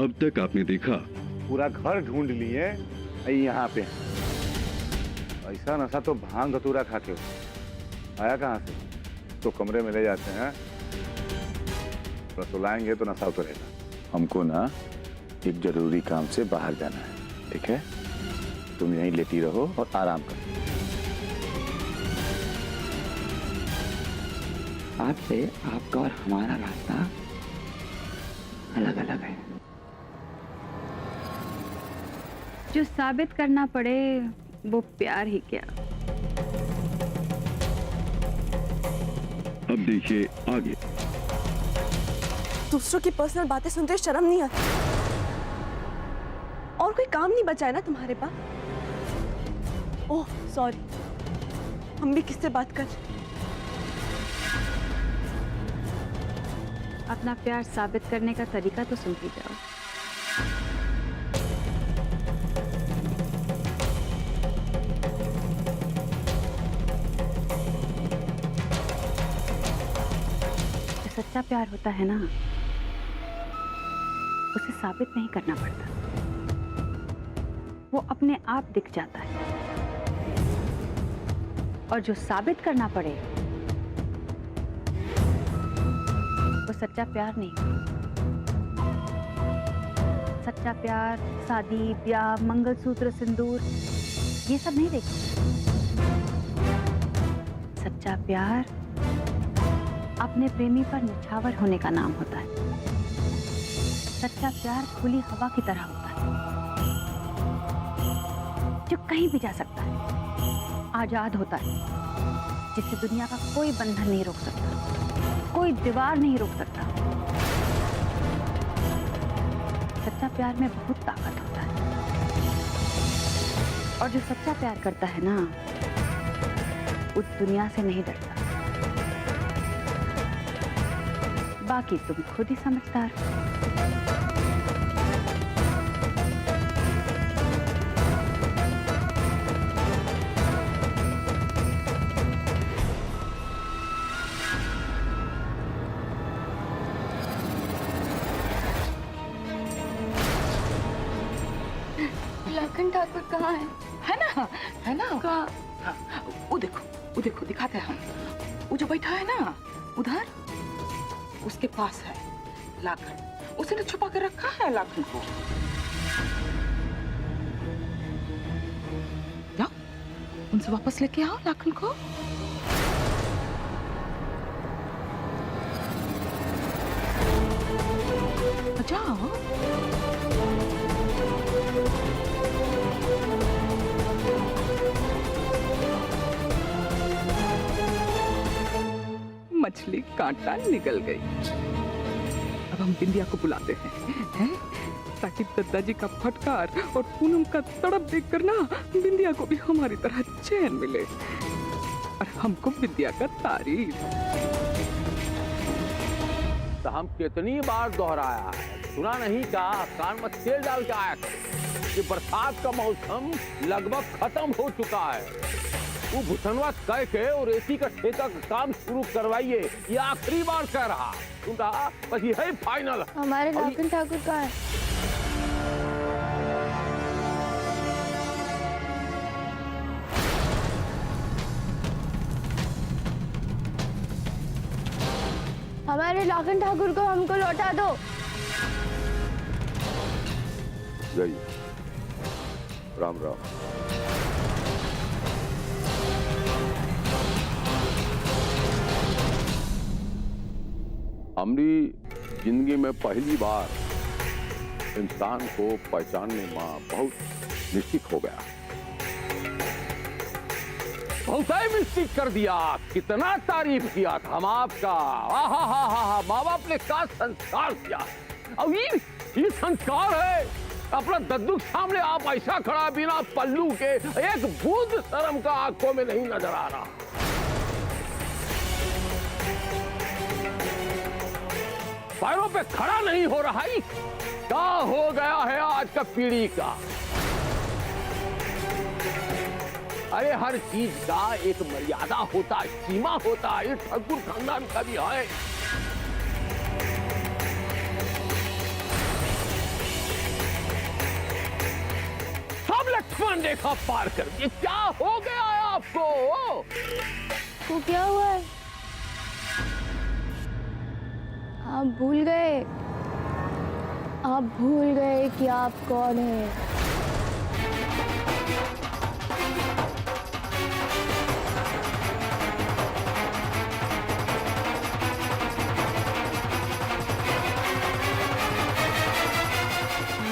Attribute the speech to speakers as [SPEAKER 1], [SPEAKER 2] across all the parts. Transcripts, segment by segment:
[SPEAKER 1] अब तक आपने देखा?
[SPEAKER 2] पूरा घर ढूंढ लिए यहाँ पे। ऐसा नशा तो भांग धतूरा खा के आया कहाँ से? तो कमरे में ले जाते हैं, सुलाएंगे तो नशा उतरेगा। हमको ना एक जरूरी काम से बाहर जाना है, ठीक है? तुम यहीं लेटी रहो और आराम करो।
[SPEAKER 3] आपसे आपका और हमारा रास्ता अलग अलग है।
[SPEAKER 4] जो साबित करना पड़े वो प्यार ही क्या।
[SPEAKER 1] अब देखिए आगे।
[SPEAKER 5] दूसरों की पर्सनल बातें सुनते शर्म नहीं आती? और कोई काम नहीं बचा है ना तुम्हारे पास? ओह सॉरी, हम भी किससे बात कर?
[SPEAKER 4] अपना प्यार साबित करने का तरीका तो सुन ही जाओ। जो सच्चा प्यार होता है ना, उसे साबित नहीं करना पड़ता, वो अपने आप दिख जाता है। और जो साबित करना पड़े वो सच्चा प्यार नहीं। सच्चा प्यार शादी ब्याह मंगलसूत्र सिंदूर ये सब नहीं देखते। सच्चा प्यार अपने प्रेमी पर निछावर होने का नाम होता है। सच्चा प्यार खुली हवा की तरह होता है जो कहीं भी जा सकता है, आजाद होता है, जिसे दुनिया का कोई बंधन नहीं रोक सकता, कोई दीवार नहीं रोक सकता। सच्चा प्यार में बहुत ताकत होता है। और जो सच्चा प्यार करता है ना, उस दुनिया से नहीं डरता। बाकी तुम खुद ही समझदार हो।
[SPEAKER 6] लाखन ठाकुर कहाँ है ना? कहाँ? हाँ, वो देखो दिखाते हैं हम। वो जो बैठा है ना उधर, उसके पास है लाखन। उसने छुपा कर रखा है लाखन को। जाओ उनसे वापस लेके आओ लाखन को। जाओ। मछली कांटा निकल गई। अब हम बिंदिया को बुलाते हैं, ताकि दादाजी का फटकार और पूनम का तड़प देखकर ना बिंदिया को भी हमारी तरह चैन मिले और हमको बिंदिया का तारीफ।
[SPEAKER 7] तो हम कितनी बार दोहराया है, सुना नहीं का? कान में तेल डाल के आया कि बरसात का मौसम लगभग खत्म हो चुका है। वो भूषणवा कह के और एसी का ठेका का काम शुरू करवाइए, ये आखिरी बार कह रहा। सुन रहा? बस ये है फाइनल।
[SPEAKER 8] हमारे लाखन ठाकुर का है। हमारे लाखन ठाकुर को हमको लौटा दो।
[SPEAKER 2] जय राम राम। हमारी जिंदगी में पहली बार इंसान को पहचानने में बहुत मिस्टेक हो गया। बहुत ही मिस्टेक कर दिया। कितना तारीफ किया था हम आपका। माँ बाप ने क्या संस्कार किया। अब ये संस्कार है। अपना दद्दू के सामने आप ऐसा खड़ा बिना पल्लू के, एक बूंद शर्म का आंखों में नहीं नजर आ रहा। पैरों पे खड़ा नहीं हो रहा है। क्या हो गया है आज का पीढ़ी का? अरे हर चीज का एक मर्यादा होता है, सीमा होता है। ये ठाकुर खानदान का भी है। लक्ष्मण रेखा पार कर दी। क्या हो गया है आपको?
[SPEAKER 8] वो क्या हुआ है? आप भूल गए, आप भूल गए कि आप कौन हैं।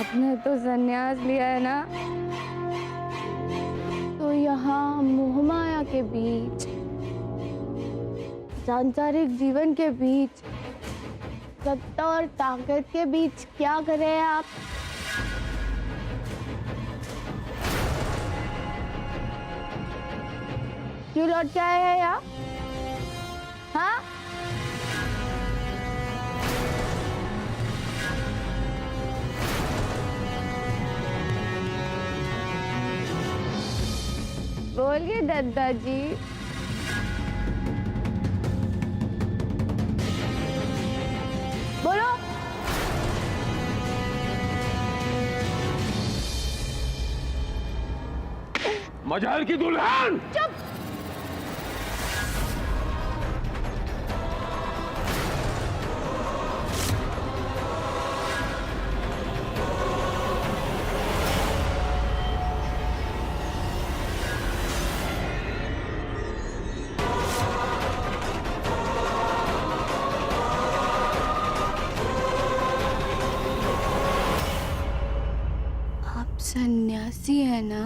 [SPEAKER 8] आपने तो संन्यास लिया है ना, तो यहाँ मोहमाया के बीच, सांसारिक जीवन के बीच, सत्ता और ताकत के बीच क्या कर रहे हैं आप? क्यों लौट के आए हैं यहाँ? हाँ? बोलिए दद्दा जी। बोलो।
[SPEAKER 2] मजहर की दुल्हन।
[SPEAKER 8] चुप। सन्यासी है ना?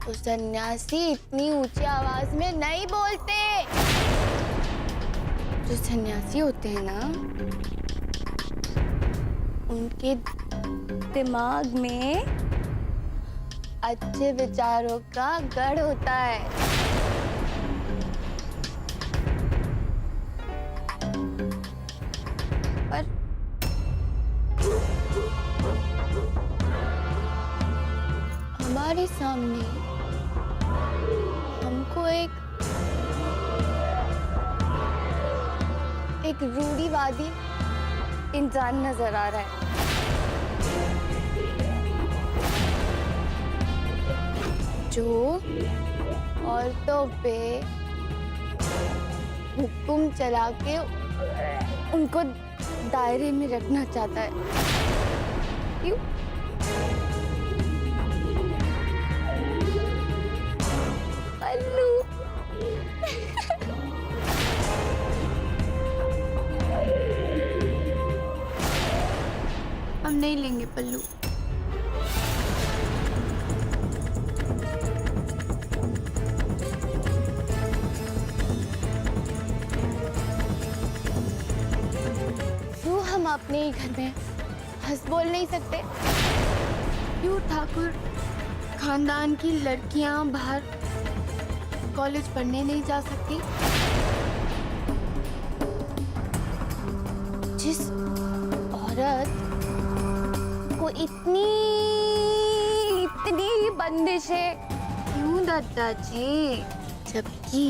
[SPEAKER 8] तो सन्यासी इतनी ऊंची आवाज में नहीं बोलते। जो सन्यासी होते हैं ना, उनके दिमाग में अच्छे विचारों का गढ़ होता है। पर हमारे सामने हमको एक रूढ़िवादी इंसान नजर आ रहा है, जो औरतों पे हुक्म चला के उनको दायरे में रखना चाहता है। क्यों? पल्लू। हम नहीं लेंगे पल्लू। क्यों हम अपने ही घर में हंस बोल नहीं सकते? क्यों ठाकुर खानदान की लड़कियां बाहर कॉलेज पढ़ने नहीं जा सकती? जिस औरत को इतनी बंदिशें, क्यों दादा जी? जबकि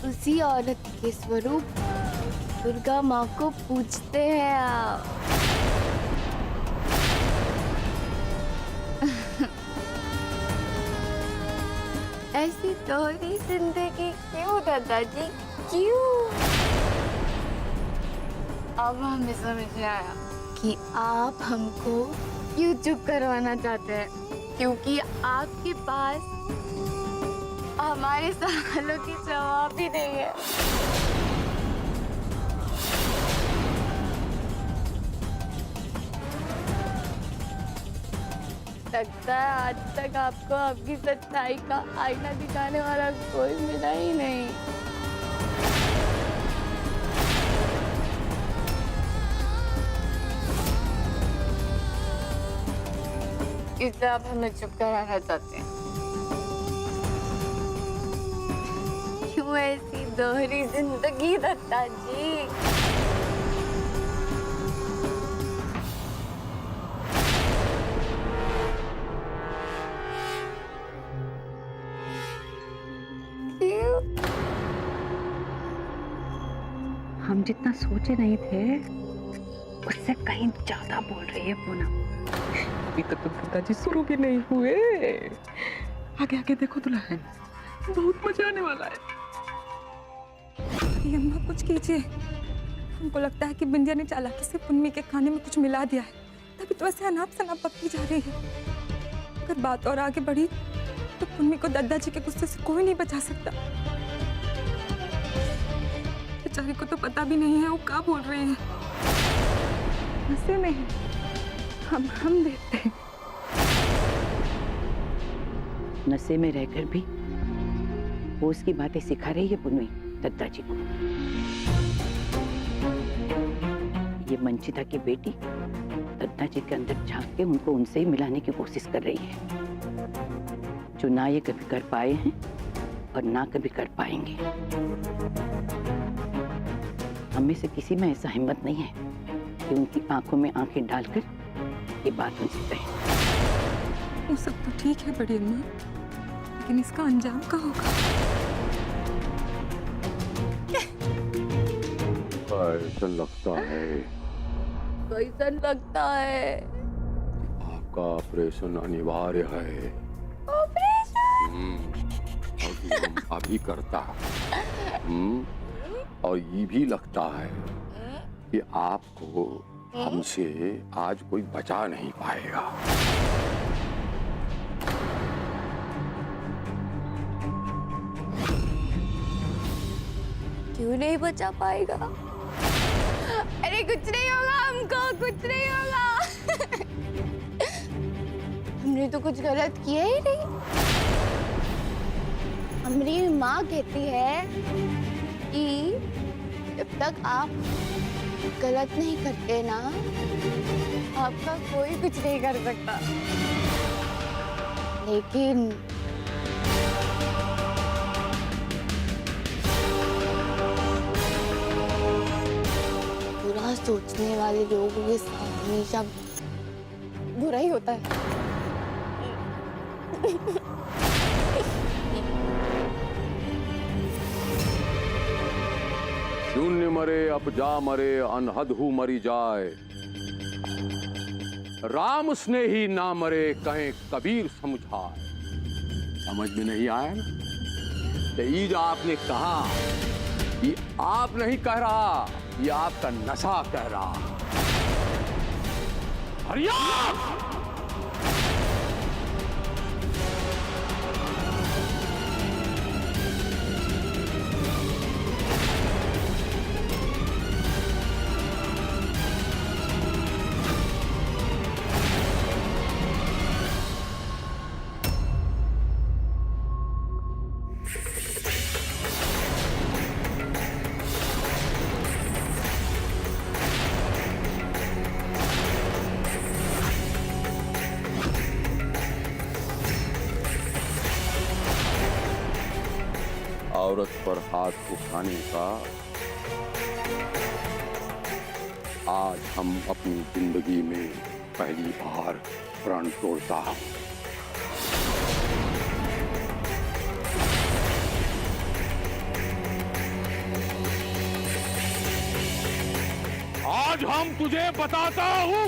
[SPEAKER 8] उसी औरत के स्वरूप दुर्गा माँ को पूजते हैं आप। ऐसी दोहरी जिंदगी क्यों दादाजी, क्यों? अब हमें समझ में आया कि आप हमको क्यों चुप करवाना चाहते हैं, क्योंकि आपके पास हमारे सवालों की जवाब ही नहीं है। लगता है आज तक आपको आपकी सच्चाई का आईना दिखाने वाला कोई मिला ही नहीं। इसलिए आप हमें चुप कराना चाहते हैं। क्यों ऐसी दोहरी जिंदगी दत्ता जी?
[SPEAKER 4] हम जितना सोचे नहीं थे उससे कहीं ज्यादा बोल रही है पूनम।
[SPEAKER 6] अभी तक तो दादाजी शुरू भी नहीं हुए। आगे आगे देखो दुल्हन, बहुत मजा आने वाला है।
[SPEAKER 9] अरे अम्मा कुछ कीजिए, हमको लगता है कि बिंदिया ने चालाकी से पुन्नी के खाने में कुछ मिला दिया है, तभी तो ऐसे अनाप शनाप पकती जा रही है। अगर बात और आगे बढ़ी तो पुन्नी को दादाजी के गुस्से से कोई नहीं बचा सकता। बेचारी को तो पता भी नहीं है वो क्या बोल रही है। नशे में है, हम देखते हैं।
[SPEAKER 3] नशे में रहकर भी वो उसकी बातें सिखा रही है पुन्नी दद्दाजी को। ये मंचिता की बेटी दद्दाजी के अंदर झांक के उनको उनसे ही मिलाने की कोशिश कर रही है, जो ना ये कभी कर पाए हैं और ना कभी कर पाएंगे। हमें से किसी में ऐसा हिम्मत नहीं है कि उनकी आंखों में आंखें डालकर ये बात उनसे कहें।
[SPEAKER 9] वो सब तो ठीक है बड़ी अम्मा, लेकिन इसका अंजाम क्या होगा?
[SPEAKER 2] ऐसा लगता है,
[SPEAKER 8] कैसा लगता है?
[SPEAKER 2] आपका ऑपरेशन अनिवार्य है।
[SPEAKER 8] ऑपरेशन?
[SPEAKER 2] और ये हम अभी करता है। और ये भी लगता है कि आपको हमसे आज कोई बचा नहीं पाएगा।
[SPEAKER 8] क्यों नहीं बचा पाएगा? अरे कुछ नहीं होगा हमको, कुछ नहीं होगा। हमने तो कुछ गलत किया ही नहीं। हमारी माँ कहती है कि जब तक आप गलत नहीं करते ना, आपका कोई कुछ नहीं कर सकता। लेकिन बुरा सोचने वाले लोगों के साथ हमेशा बुरा ही होता है।
[SPEAKER 2] शून्य मरे अब जा मरे अनहद हु मरी जाए, राम स्नेही ना मरे कहें कबीर समझाए। समझ में नहीं आया ना? तो ये जो आपने कहा, ये आप नहीं कह रहा, ये आपका नशा कह रहा। हरिया! औरत पर हाथ उठाने का आज हम अपनी जिंदगी में पहली बार प्रण तोड़ता हूं। आज हम तुझे बताता हूं।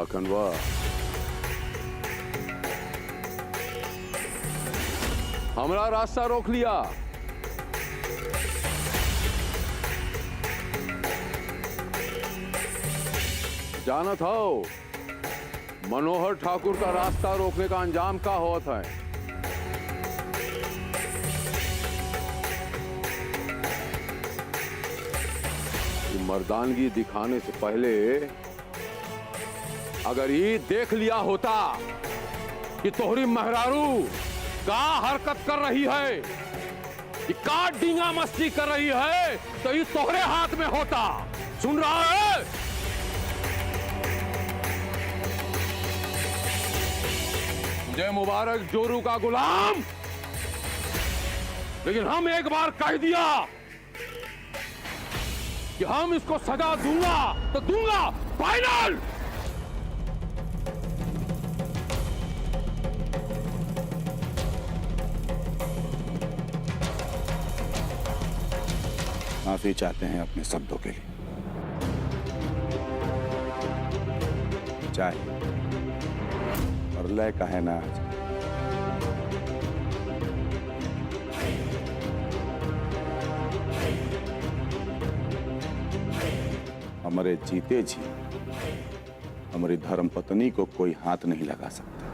[SPEAKER 2] कनवा, हमारा रास्ता रोक लिया। जानत हो मनोहर ठाकुर का रास्ता रोकने का अंजाम क्या होता है? कि मर्दानगी दिखाने से पहले अगर ये देख लिया होता कि तोहरी महरारू का हरकत कर रही है, कि का डींगा मस्ती कर रही है, तो ये तोहरे हाथ में होता। सुन रहा है? मुझे मुबारक जोरू का गुलाम, लेकिन हम एक बार कह दिया कि हम इसको सजा दूंगा तो दूंगा, फाइनल।
[SPEAKER 10] माफी चाहते हैं अपने शब्दों के लिए। चाय और लय का है ना आज। हमारे जीते जी हमारी धर्मपत्नी को कोई हाथ नहीं लगा सकता।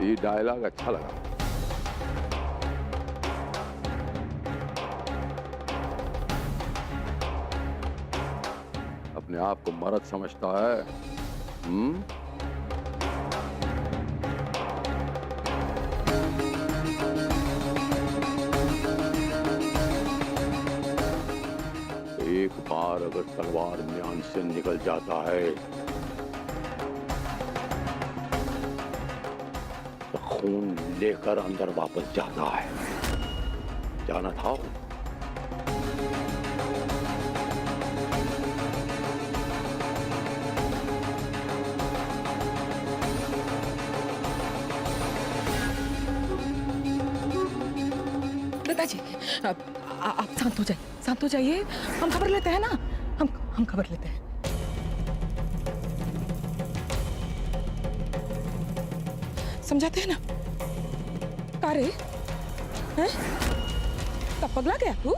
[SPEAKER 2] ये डायलॉग अच्छा लगा। अपने आप को मर्द समझता है। एक बार अगर तलवार म्यान से निकल जाता है तो खून लेकर अंदर वापस जाता है। जाना था?
[SPEAKER 6] दादाजी आप शांत हो जाइए, शांत हो जाइए। हम खबर लेते हैं ना, हम खबर लेते हैं। समझाते हैं ना? का रे? हैं? कब पगला गया तू?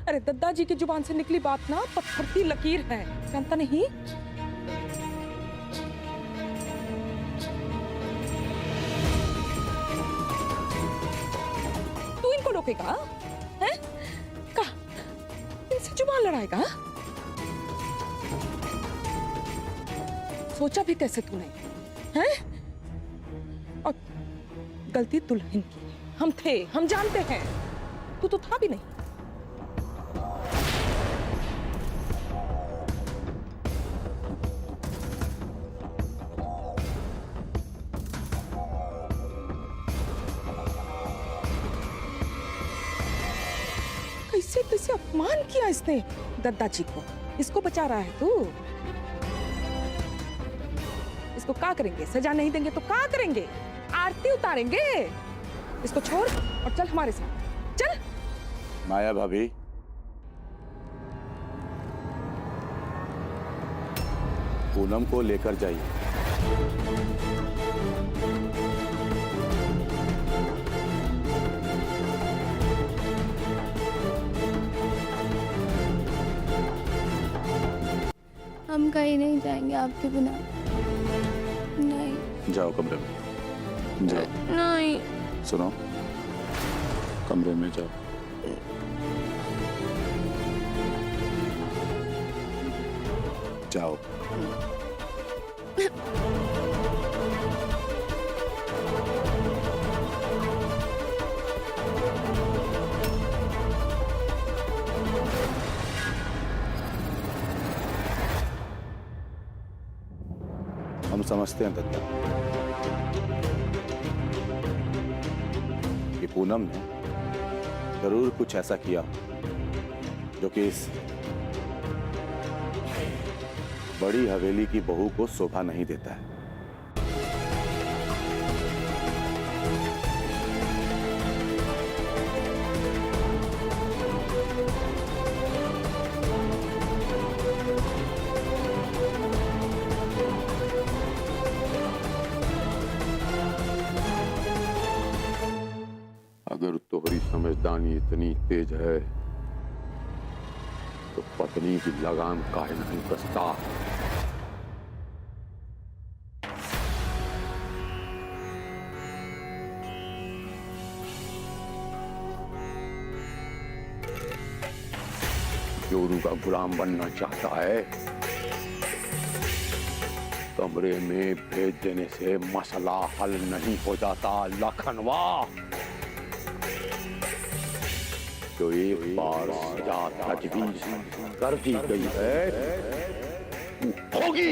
[SPEAKER 6] अरे दादाजी की जुबान से निकली बात ना पत्थर की लकीर है, जानता नहीं? रोकेगा? हैं? का? इनसे जुबान लड़ाएगा? सोचा भी कैसे तूने? हैं? और गलती दुल्हन की। हम थे, हम जानते हैं। तू तो था भी नहीं। कैसे अपमान किया इसने दादाजी को। इसको बचा रहा है तू। इसको क्या करेंगे? सजा नहीं देंगे तो क्या करेंगे? आरती उतारेंगे। इसको छोड़ और चल हमारे साथ, चल।
[SPEAKER 10] माया भाभी, पूनम को लेकर जाइए।
[SPEAKER 8] हम कहीं नहीं जाएंगे आपके बिना। नहीं।
[SPEAKER 10] जाओ कमरे में जाओ।
[SPEAKER 8] नहीं।
[SPEAKER 10] सुनो, कमरे में जाओ। जाओ। हम समझते हैं दत्ता कि पूनम ने जरूर कुछ ऐसा किया जो कि इस बड़ी हवेली की बहू को शोभा नहीं देता है।
[SPEAKER 2] अगर तोहरी समझदारी इतनी तेज है तो पत्नी की लगाम काहे नहीं कसता। जोरू का गुलाम बनना चाहता है, कमरे में भेज देने से मसला हल नहीं हो जाता लखनवा। जो एक बार सजा तजवीज कर दी गई है वो होगी।